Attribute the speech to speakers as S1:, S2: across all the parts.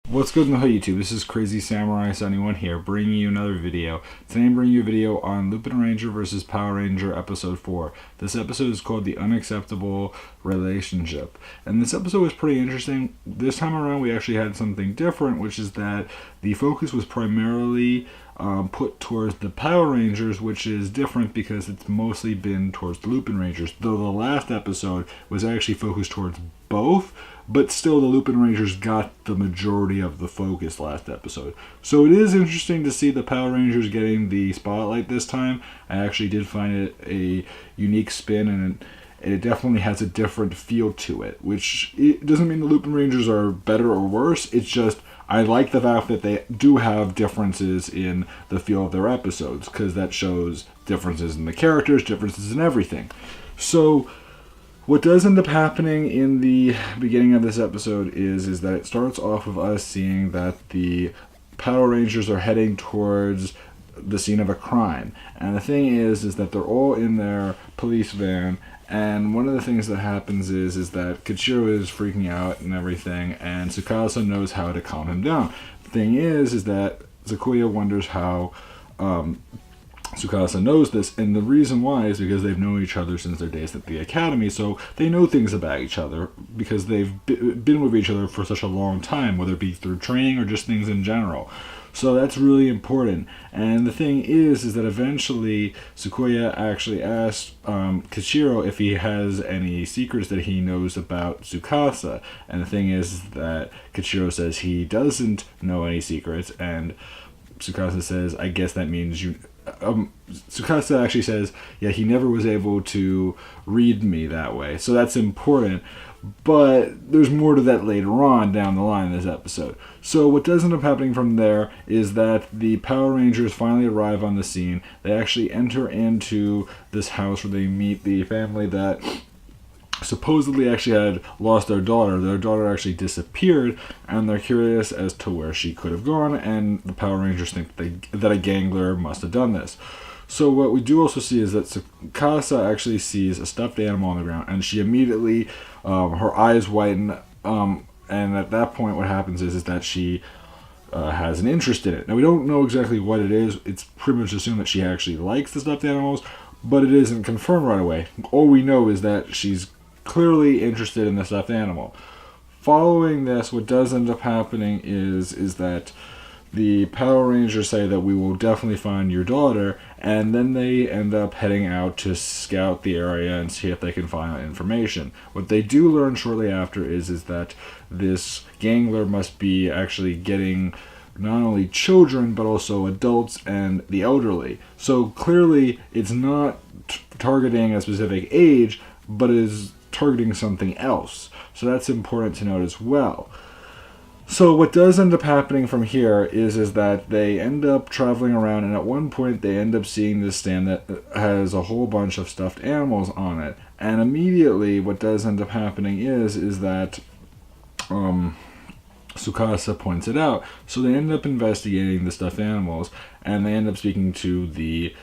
S1: What's good in the hood, YouTube? This is Crazy Samurai 71 here, bringing you another video. Today I'm bringing you a video on Lupinranger vs. Patoranger episode 4. This episode is called The Unacceptable Relationship. And this episode was pretty interesting. This time around we actually had something different, which is that the focus was primarily put towards the Power Rangers, which is different because it's mostly been towards the Lupinrangers, though the last episode was actually focused towards both, but still the Lupinrangers got the majority of the focus last episode. So it is interesting to see the Power Rangers getting the spotlight this time. I actually did find it a unique spin, and it definitely has a different feel to it, which it doesn't mean the Lupinrangers are better or worse. It's just I like the fact that they do have differences in the feel of their episodes, because that shows differences in the characters, differences in everything. So what does end up happening in the beginning of this episode is that it starts off with us seeing that the Power Rangers are heading towards the scene of a crime. And the thing is that they're all in their police van, and one of the things that happens is that Kichiro is freaking out and everything, and Tsukasa knows how to calm him down. The thing is that Zakuya wonders how Tsukasa knows this, and the reason why is because they've known each other since their days at the academy, so they know things about each other because they've been with each other for such a long time, whether it be through training or just things in general. So that's really important. And the thing is that eventually Sakuya actually asks Kichiro if he has any secrets that he knows about Tsukasa. And the thing is that Kichiro says he doesn't know any secrets, and Tsukasa says, I guess that means you... Tsukasa actually says, yeah, he never was able to read me that way. So that's important. But there's more to that later on down the line in this episode. So what does end up happening from there is that the Power Rangers finally arrive on the scene. They actually enter into this house where they meet the family that supposedly actually had lost their daughter. Their daughter actually disappeared, and they're curious as to where she could have gone, and the Power Rangers think that a Gangler must have done this. So what we do also see is that Tsukasa actually sees a stuffed animal on the ground, and she immediately, her eyes widen, and at that point what happens is that she has an interest in it. Now we don't know exactly what it is. It's pretty much assumed that she actually likes the stuffed animals, but it isn't confirmed right away. All we know is that she's clearly interested in the stuffed animal. Following this, what does end up happening is that the Power Rangers say that we will definitely find your daughter, and then they end up heading out to scout the area and see if they can find out information. What they do learn shortly after is that this Gangler must be actually getting not only children but also adults and the elderly. So clearly it's not targeting a specific age, but is targeting something else. So that's important to note as well. So what does end up happening from here is that they end up traveling around, and at one point they end up seeing this stand that has a whole bunch of stuffed animals on it. And immediately what does end up happening is that Tsukasa points it out. So they end up investigating the stuffed animals, and they end up speaking to the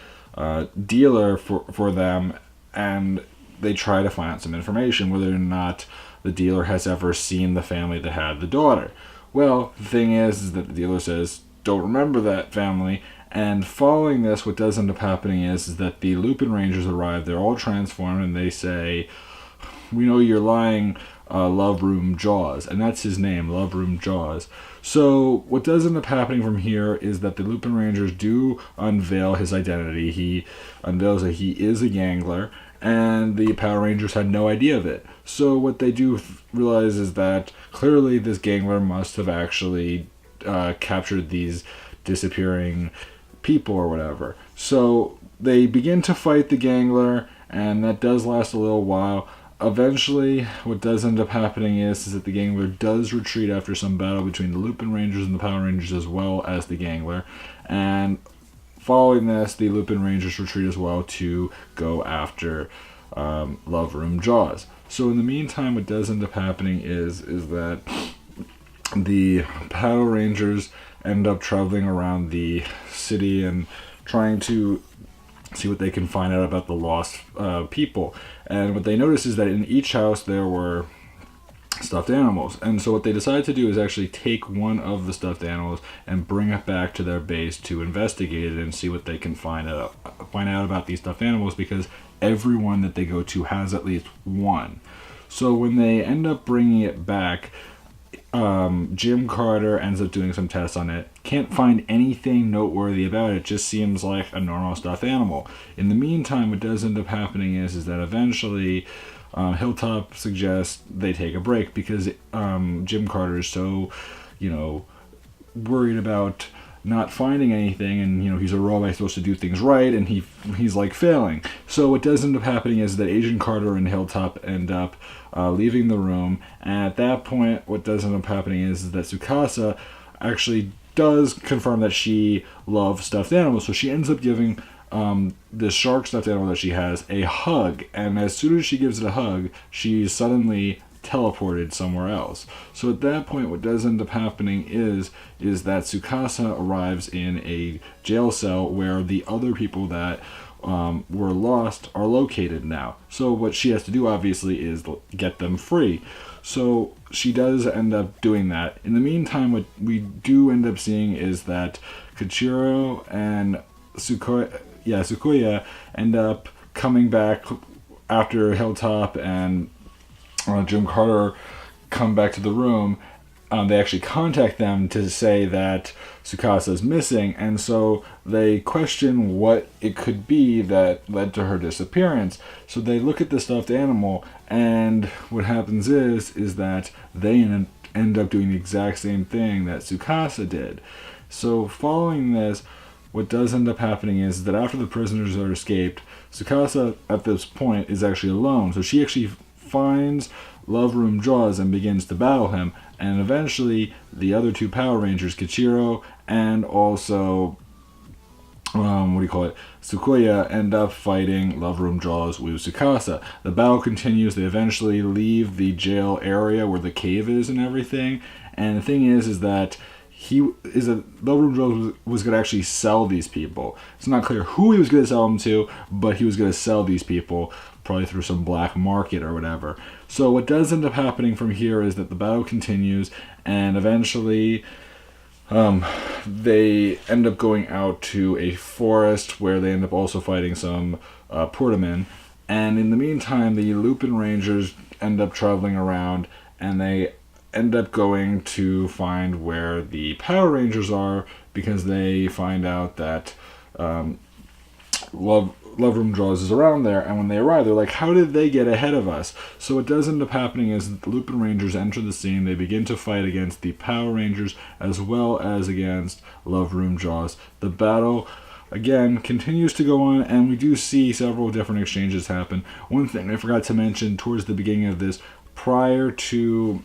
S1: dealer for them, and they try to find out some information, whether or not the dealer has ever seen the family that had the daughter. Well, the thing is that the dealer says, don't remember that family. And following this, what does end up happening is that the Lupinrangers arrive. They're all transformed, and they say, we know you're lying, Love Room Jaws. And that's his name, Love Room Jaws. So what does end up happening from here is that the Lupinrangers do unveil his identity. He unveils that he is a Gangler, and the Power Rangers had no idea of it. So what they do realize is that clearly this Gangler must have actually captured these disappearing people or whatever. So they begin to fight the Gangler, and that does last a little while. Eventually, what does end up happening is that the Gangler does retreat after some battle between the Lupinrangers and the Power Rangers, as well as the Gangler. And following this, the Lupinrangers retreat as well to go after Love Room Jaws. So in the meantime, what does end up happening is that the Power Rangers end up traveling around the city and trying to see what they can find out about the lost people. And what they notice is that in each house there were stuffed animals. And so what they decide to do is actually take one of the stuffed animals and bring it back to their base to investigate it and see what they can find out about these stuffed animals, because everyone that they go to has at least one. So when they end up bringing it back, Jim Carter ends up doing some tests on it. Can't find anything noteworthy about it. Just seems like a normal stuffed animal. In the meantime, what does end up happening is that eventually Hilltop suggests they take a break because Jim Carter is so, worried about not finding anything, and he's a robot, he's supposed to do things right, and he's like failing. So what does end up happening is that Agent Carter and Hilltop end up leaving the room, and at that point what does end up happening is that Tsukasa actually does confirm that she loves stuffed animals, so she ends up giving this shark stuffed animal that she has a hug, and as soon as she gives it a hug, she's suddenly teleported somewhere else. So at that point, what does end up happening is that Tsukasa arrives in a jail cell where the other people that were lost are located now. So what she has to do, obviously, is get them free. So she does end up doing that. In the meantime, what we do end up seeing is that Kichiro and Tsukuya end up coming back after Hilltop and Jim Carter come back to the room. They actually contact them to say that Tsukasa is missing, and so they question what it could be that led to her disappearance. So they look at the stuffed animal, and what happens is that they end up doing the exact same thing that Tsukasa did. So following this, what does end up happening is that after the prisoners are escaped, Tsukasa at this point is actually alone. So she actually finds Love Room Jaws and begins to battle him, and eventually the other two Power Rangers, Kichiro and also Tsukuya, end up fighting Love Room Jaws with Tsukasa. The battle continues. They eventually leave the jail area where the cave is and everything, and the thing is that Love Room Jaws was going to actually sell these people. It's not clear who he was going to sell them to, but he was going to sell these people, probably through some black market or whatever. So what does end up happening from here is that the battle continues, and eventually they end up going out to a forest where they end up also fighting some Portamen. And in the meantime, the Lupinrangers end up traveling around, and they end up going to find where the Power Rangers are, because they find out that Love Room Jaws is around there, and when they arrive, they're like, how did they get ahead of us? So what does end up happening is that the Lupinrangers enter the scene. They begin to fight against the Power Rangers as well as against Love Room Jaws. The battle again continues to go on, and we do see several different exchanges happen. One thing I forgot to mention towards the beginning of this, prior to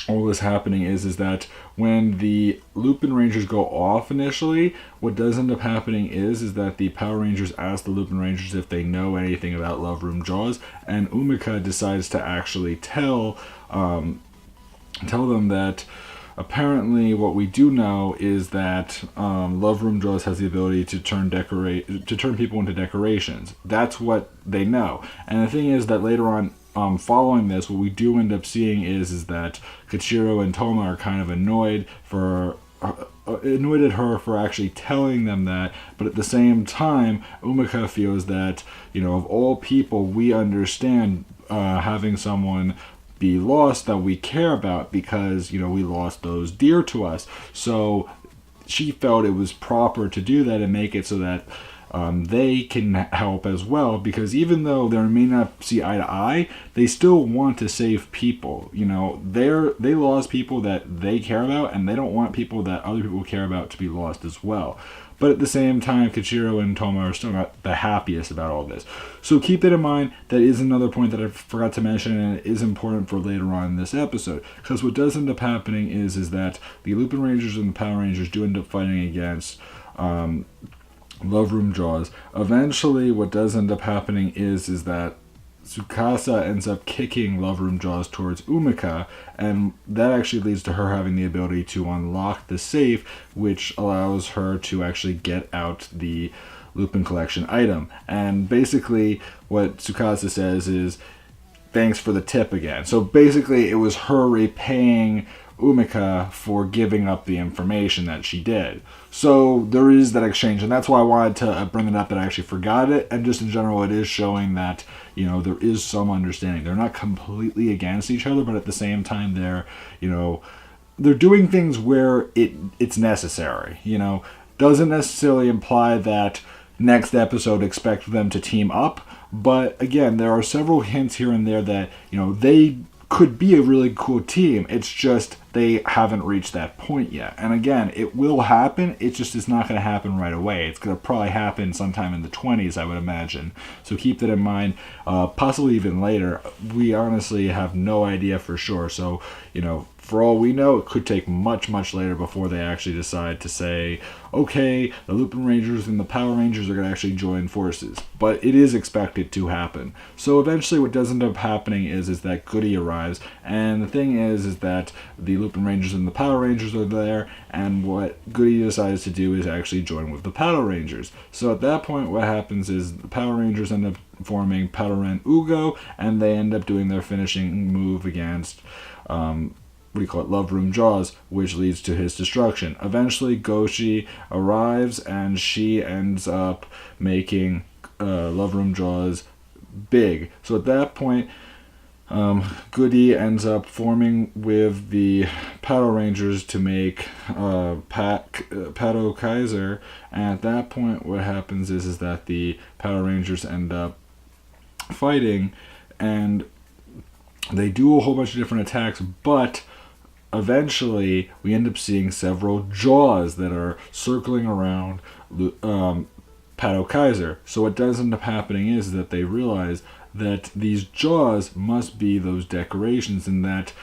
S1: all this happening, is that when the Lupinrangers go off initially, what does end up happening is that the Power Rangers ask the Lupinrangers if they know anything about Love Room Jaws, and Umika decides to actually tell them that apparently what we do know is that Love Room Jaws has the ability to turn people into decorations. That's what they know. And the thing is that later on, following this, what we do end up seeing is that Kichiro and Toma are kind of annoyed at her for actually telling them that, but at the same time, Umika feels that, of all people, we understand having someone be lost that we care about, because, we lost those dear to us. So she felt it was proper to do that and make it so that they can help as well, because even though they may not see eye to eye, they still want to save people. They lost people that they care about, and they don't want people that other people care about to be lost as well. But at the same time, Kichiro and Toma are still not the happiest about all this. So keep that in mind. That is another point that I forgot to mention, and it is important for later on in this episode. Because what does end up happening is that the Lupinrangers and the Power Rangers do end up fighting against Love Room Jaws. Eventually, what does end up happening is that Tsukasa ends up kicking Love Room Jaws towards Umika, and that actually leads to her having the ability to unlock the safe, which allows her to actually get out the Lupin Collection item. And basically, what Tsukasa says is, thanks for the tip again. So basically it was her repaying Umika for giving up the information that she did. So there is that exchange, and that's why I wanted to bring it up, that I actually forgot it, and just in general it is showing that, you know, there is some understanding. They're not completely against each other, but at the same time they're, you know, they're doing things where it's necessary, you know. Doesn't necessarily imply that next episode expect them to team up, but again, there are several hints here and there that, you know, they could be a really cool team. It's just they haven't reached that point yet. And again, it will happen. It just is not going to happen right away. It's going to probably happen sometime in the 20s, I would imagine. So keep that in mind. Possibly even later. We honestly have no idea for sure. So, you know, for all we know, it could take much, much later before they actually decide to say, okay, the Lupinrangers and the Power Rangers are going to actually join forces. But it is expected to happen. So eventually what does end up happening is that Goody arrives. And the thing is that the Lupinrangers and the Power Rangers are there. And what Goody decides to do is actually join with the Power Rangers. So at that point, what happens is the Power Rangers end up forming Patoranger Ugo. And they end up doing their finishing move against Love Room Jaws, which leads to his destruction. Eventually, Goshi arrives, and she ends up making Love Room Jaws big. So at that point, Goody ends up forming with the Pato Rangers to make Pato Kaiser, and at that point, what happens is that the Pato Rangers end up fighting, and they do a whole bunch of different attacks, but eventually, we end up seeing several Jaws that are circling around Pato Kaiser. So what does end up happening is that they realize that these Jaws must be those decorations, and that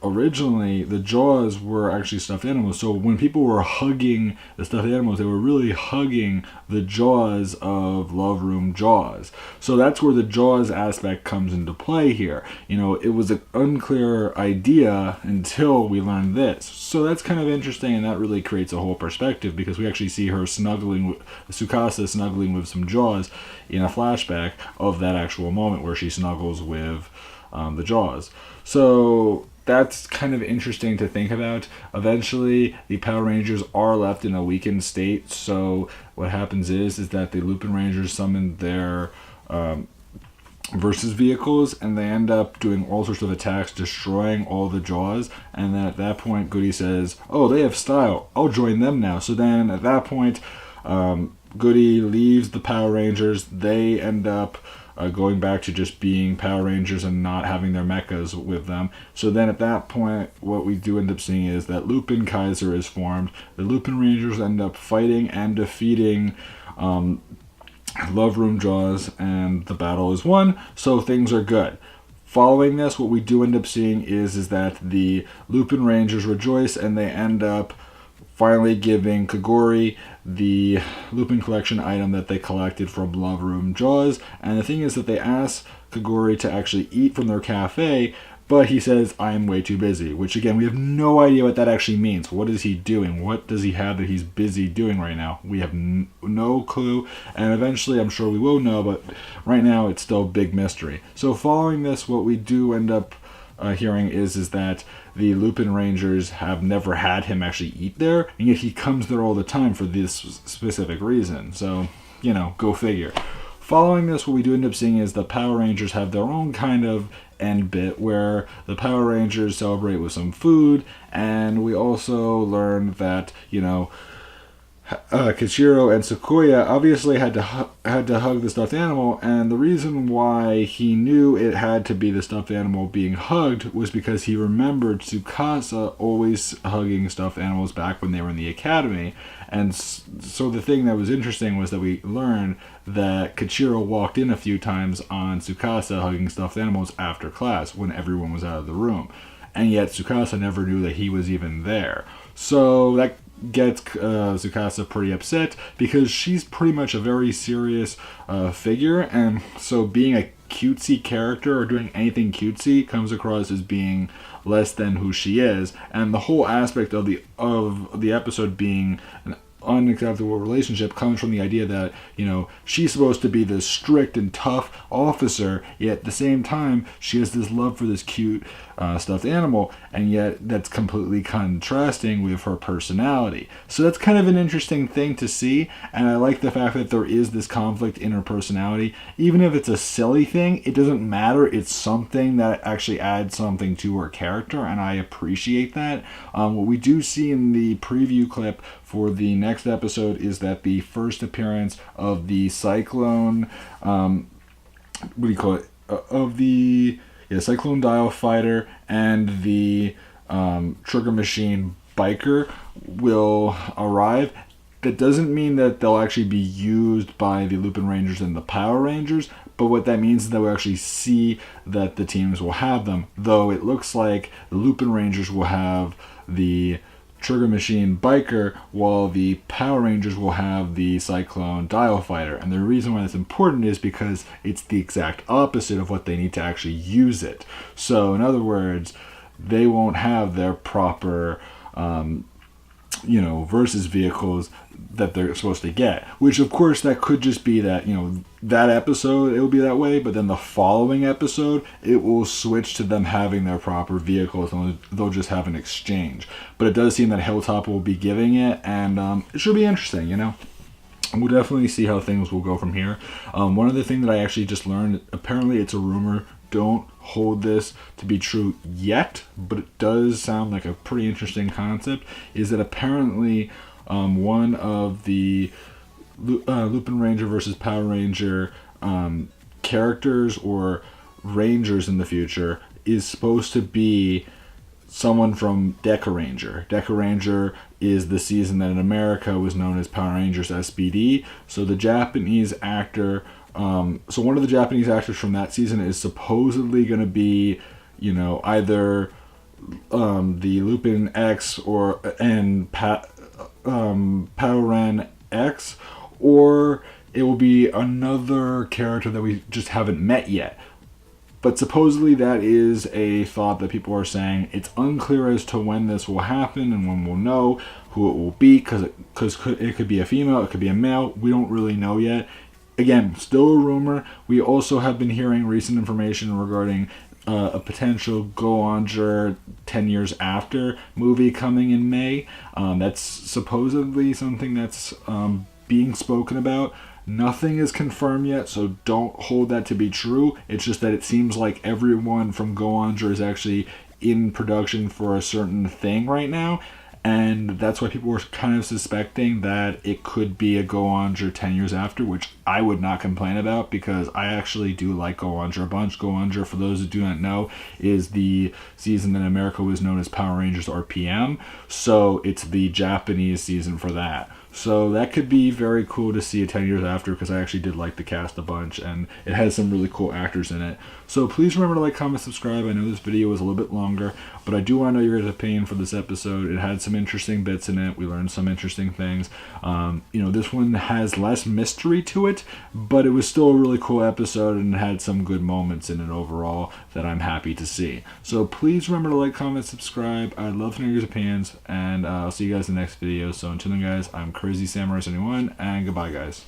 S1: originally the Jaws were actually stuffed animals. So when people were hugging the stuffed animals, they were really hugging the Jaws of Love Room Jaws. So that's where the Jaws aspect comes into play here. You know, it was an unclear idea until we learned this. So that's kind of interesting, and that really creates a whole perspective, because we actually see her Tsukasa snuggling with some Jaws in a flashback of that actual moment where she snuggles with the Jaws. So that's kind of interesting to think about. Eventually, the Power Rangers are left in a weakened state, so what happens is that the Lupinrangers summon their versus vehicles, and they end up doing all sorts of attacks, destroying all the Jaws, and then at that point, Goody says, oh, they have style, I'll join them now. So then, at that point, Goody leaves the Power Rangers. They end up going back to just being Power Rangers and not having their mechas with them. So then at that point, what we do end up seeing is that Lupin Kaiser is formed. The Lupinrangers end up fighting and defeating Love Room Jaws, and the battle is won, so things are good. Following this, what we do end up seeing is that the Lupinrangers rejoice, and they end up finally giving Kagori the Lupin Collection item that they collected from Love Room Jaws. And the thing is that they ask Kagori to actually eat from their cafe, but he says, I am way too busy, which again, we have no idea what that actually means. What is he doing? What does he have that he's busy doing right now? We have no clue, and eventually I'm sure we will know, but right now it's still a big mystery. So following this, what we do end up hearing is that the Lupinrangers have never had him actually eat there, and yet he comes there all the time for this specific reason. So, you know, go figure. Following this, what we do end up seeing is the Power Rangers have their own kind of end bit where the Power Rangers celebrate with some food, and we also learn that, you know, Kichiro and Sakuya obviously had to hug the stuffed animal, and the reason why he knew it had to be the stuffed animal being hugged was because he remembered Tsukasa always hugging stuffed animals back when they were in the academy. And so the thing that was interesting was that we learned that Kichiro walked in a few times on Tsukasa hugging stuffed animals after class when everyone was out of the room, and yet Tsukasa never knew that he was even there. So that gets Tsukasa pretty upset, because she's pretty much a very serious figure, and so being a cutesy character or doing anything cutesy comes across as being less than who she is. And the whole aspect of the episode being unacceptable relationship comes from the idea that, she's supposed to be this strict and tough officer, yet at the same time she has this love for this cute stuffed animal, and yet that's completely contrasting with her personality. So that's kind of an interesting thing to see, and I like the fact that there is this conflict in her personality. Even if it's a silly thing, it doesn't matter. It's something that actually adds something to her character, and I appreciate that. What we do see in the preview clip for the next episode is that the first appearance of the Cyclone, of the Cyclone Dial Fighter and the Trigger Machine Biker will arrive. That doesn't mean that they'll actually be used by the Lupinrangers and the Power Rangers, but what that means is that we'll actually see that the teams will have them, though it looks like the Lupinrangers will have the Trigger Machine Biker, while the Power Rangers will have the Cyclone Dial Fighter. And the reason why that's important is because it's the exact opposite of what they need to actually use it. So, in other words, they won't have their proper, versus vehicles that they're supposed to get. Which, of course, that could just be that, that episode, it will be that way, but then the following episode, it will switch to them having their proper vehicles, and they'll just have an exchange. But it does seem that Hilltop will be giving it, and it should be interesting, We'll definitely see how things will go from here. One other thing that I actually just learned, apparently it's a rumor, don't hold this to be true yet, but it does sound like a pretty interesting concept, is that apparently one of the Lupinranger versus Power Ranger characters or rangers in the future is supposed to be someone from TheKingNappy. TheKingNappy is the season that in America was known as Power Rangers SPD. So the Japanese actor, so one of the Japanese actors from that season is supposedly going to be, either the Lupin X and Power Ren X, or it will be another character that we just haven't met yet. But supposedly that is a thought that people are saying. It's unclear as to when this will happen and when we'll know who it will be, because it could be a female, it could be a male. We don't really know yet. Again, still a rumor. We also have been hearing recent information regarding a potential Gangler 10 years after movie coming in May. That's supposedly something that's being spoken about. Nothing is confirmed yet, so don't hold that to be true. It's just that it seems like everyone from Gangler is actually in production for a certain thing right now, and that's why people were kind of suspecting that it could be a Gangler 10 years after, which I would not complain about, because I actually do like Gangler a bunch. Gangler, for those who do not know, is the season that in America was known as Power Rangers RPM, so it's the Japanese season for that. So that could be very cool to see 10 years after, because I actually did like the cast a bunch, and it has some really cool actors in it. So please remember to like, comment, subscribe. I know this video was a little bit longer, but I do want to know your guys' opinion for this episode. It had some interesting bits in it. We learned some interesting things. This one has less mystery to it, but it was still a really cool episode, and it had some good moments in it overall that I'm happy to see. So please remember to like, comment, subscribe. I'd love to know your opinions, and I'll see you guys in the next video. So until then, guys, I'm Crazy Samurai 71, and goodbye, guys.